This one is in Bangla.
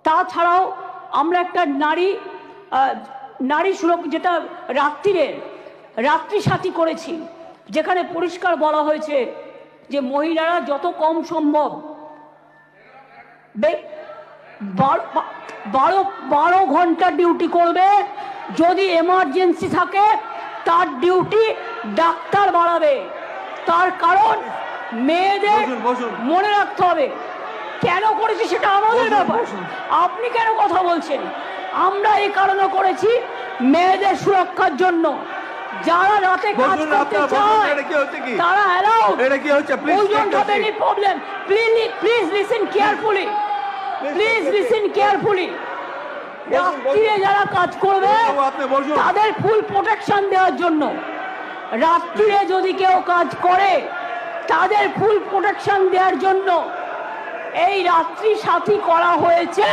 তাছাড়াও আমরা একটা নারী সুরক্ষা যেটা রাত্রি সাথী করেছি, যেখানে পরিষ্কার বলা হয়েছে যে মহিলারা যত কম সম্ভব 12 ঘন্টা ডিউটি করবে। যদি এমার্জেন্সি থাকে তার ডিউটি ডাক্তার বাড়াবে। তার কারণ মেয়েদের মনে রাখতে হবে কেন করেছি সেটা আমাদের ব্যাপার, আপনি কেন কথা বলছেন? আমরা এই কারণে করেছি মেয়েদের সুরক্ষার জন্য। যারা রাতে কাজ করতে চায় তারা allowed. We don't have any problem. Please listen carefully. Please listen carefully. রাত্রিরে যারা কাজ করবে তাদের ফুল প্রোটেকশন দেওয়ার জন্য। রাত্রিরে যদি কেউ কাজ করে তাদের ফুল প্রোটেকশন দেওয়ার জন্য এই রাত্রি সাথী করা হয়েছে।